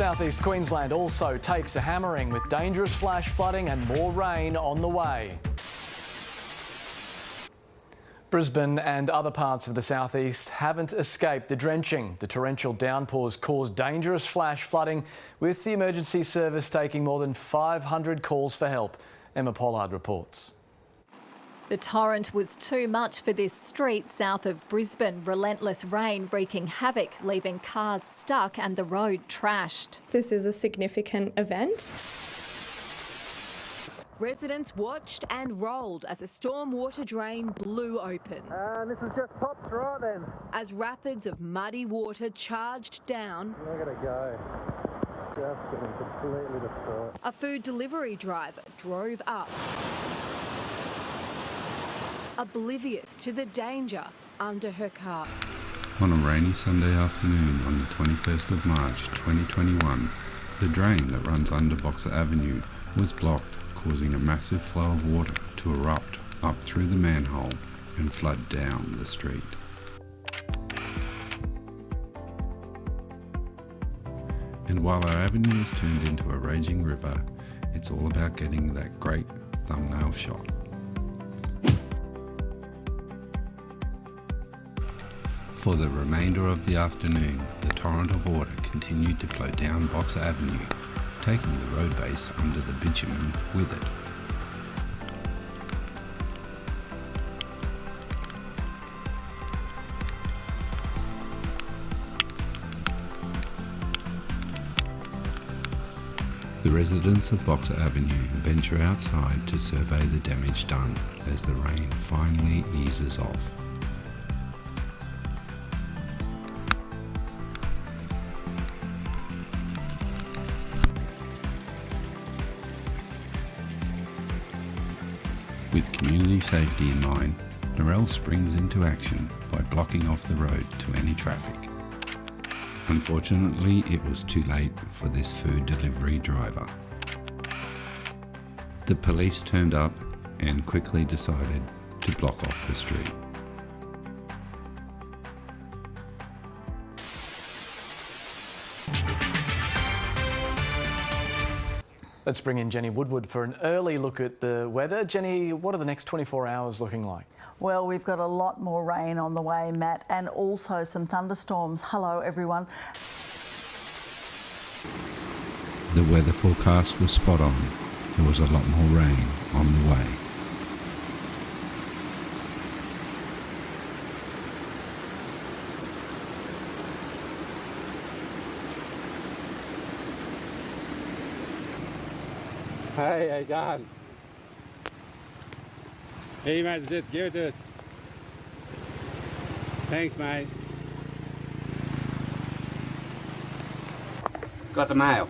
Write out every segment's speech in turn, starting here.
Southeast Queensland also takes a hammering with dangerous flash flooding and more rain on the way. Brisbane and other parts of the southeast haven't escaped the drenching. The torrential downpours caused dangerous flash flooding, with the emergency service taking more than 500 calls for help. Emma Pollard reports. The torrent was too much for this street south of Brisbane. Relentless rain wreaking havoc, leaving cars stuck and the road trashed. This is a significant event. Residents watched and rolled as a stormwater drain blew open. This is just popped right then. As rapids of muddy water charged down, Look at it go. Just getting completely destroyed. a food delivery driver drove up, oblivious to the danger under her car. On a rainy Sunday afternoon on the 21st of March 2021, the drain that runs under Boxer Avenue was blocked, causing a massive flow of water to erupt up through the manhole and flood down the street. And while our avenue is turned into a raging river, it's all about getting that great thumbnail shot. For the remainder of the afternoon, the torrent of water continued to flow down Boxer Avenue, taking the road base under the bitumen with it. The residents of Boxer Avenue venture outside to survey the damage done as the rain finally eases off. With community safety in mind, Narelle springs into action by blocking off the road to any traffic. Unfortunately, it was too late for this food delivery driver. The police turned up and quickly decided to block off the street. Let's bring in Jenny Woodward for an early look at the weather. Jenny, what are the next 24 hours looking like? Well, we've got a lot more rain on the way, Matt, and also some thunderstorms. Hello, everyone. The weather forecast was spot on. There was a lot more rain on the way. Hey, how you going? Hey, mate, just give it to us. Thanks, mate. Got the mail.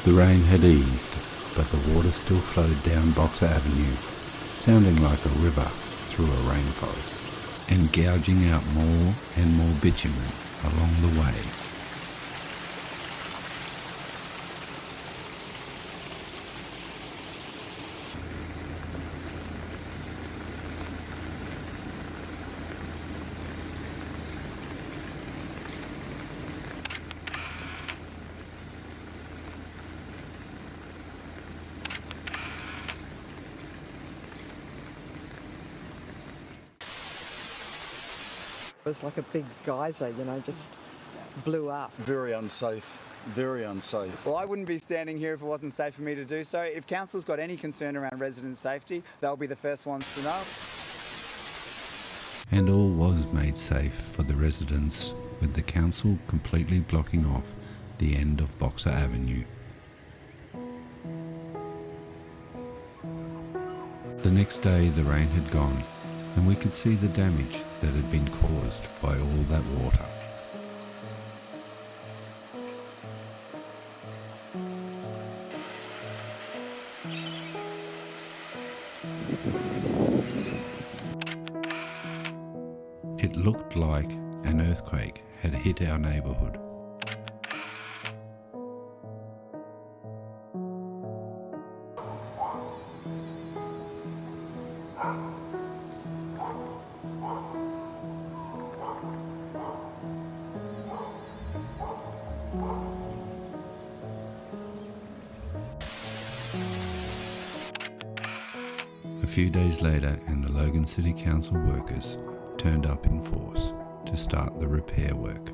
The rain had eased, but the water still flowed down Boxer Avenue, sounding like a river through a rainforest, and gouging out more and more bitumen along the way. It was like a big geyser, you know, just blew up. Very unsafe, very unsafe. Well, I wouldn't be standing here if it wasn't safe for me to do so. If council's got any concern around resident safety, they'll be the first ones to know. And all was made safe for the residents, with the council completely blocking off the end of Boxer Avenue. The next day the rain had gone, and we could see the damage that had been caused by all that water. It looked like an earthquake had hit our neighbourhood. A few days later, and the Logan City Council workers turned up in force to start the repair work.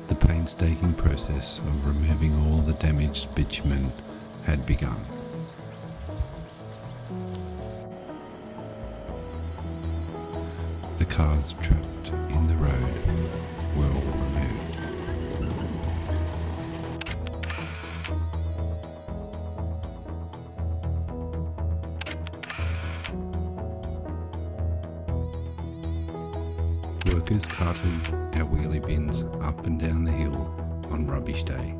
The painstaking process of removing all the damaged bitumen had begun. The cars trapped in the road were all removed. Workers carted our wheelie bins up and down the hill on rubbish day.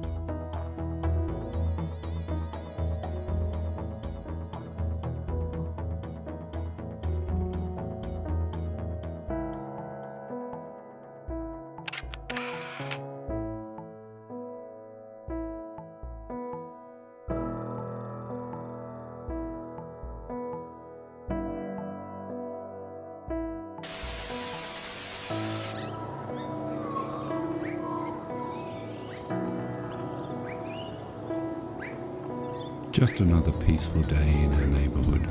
Just another peaceful day in our neighbourhood.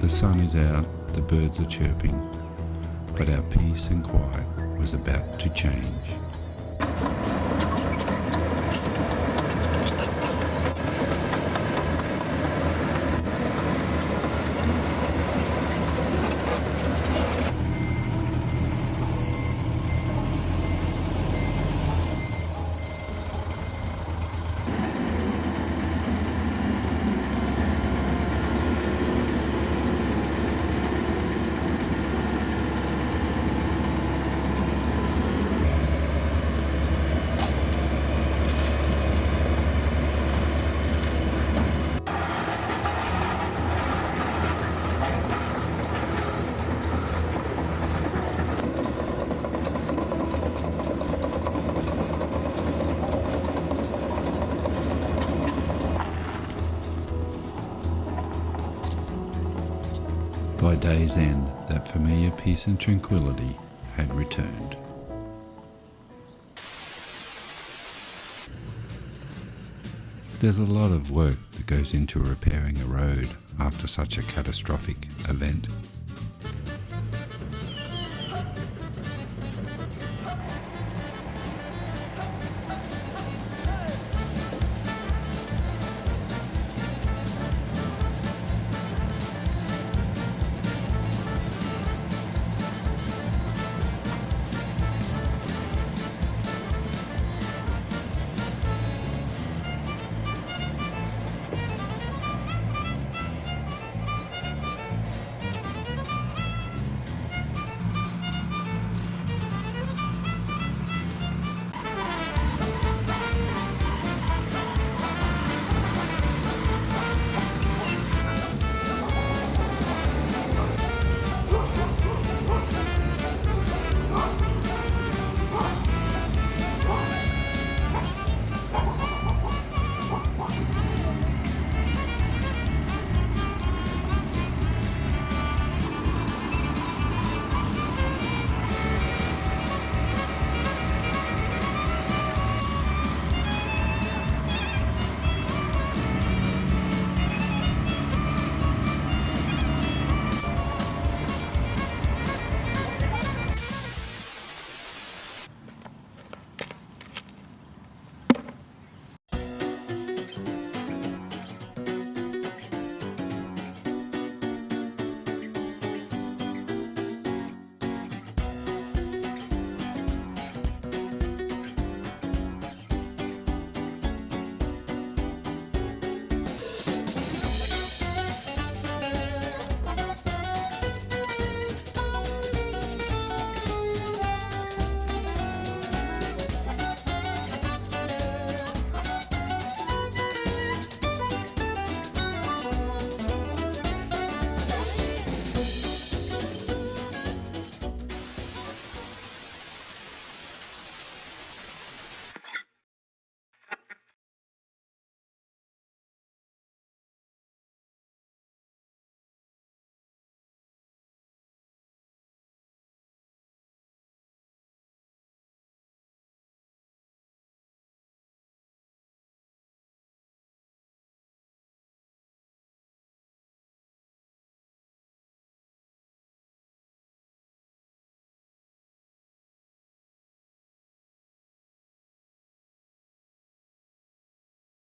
The sun is out, the birds are chirping, but our peace and quiet was about to change. By day's end, that familiar peace and tranquility had returned. There's a lot of work that goes into repairing a road after such a catastrophic event.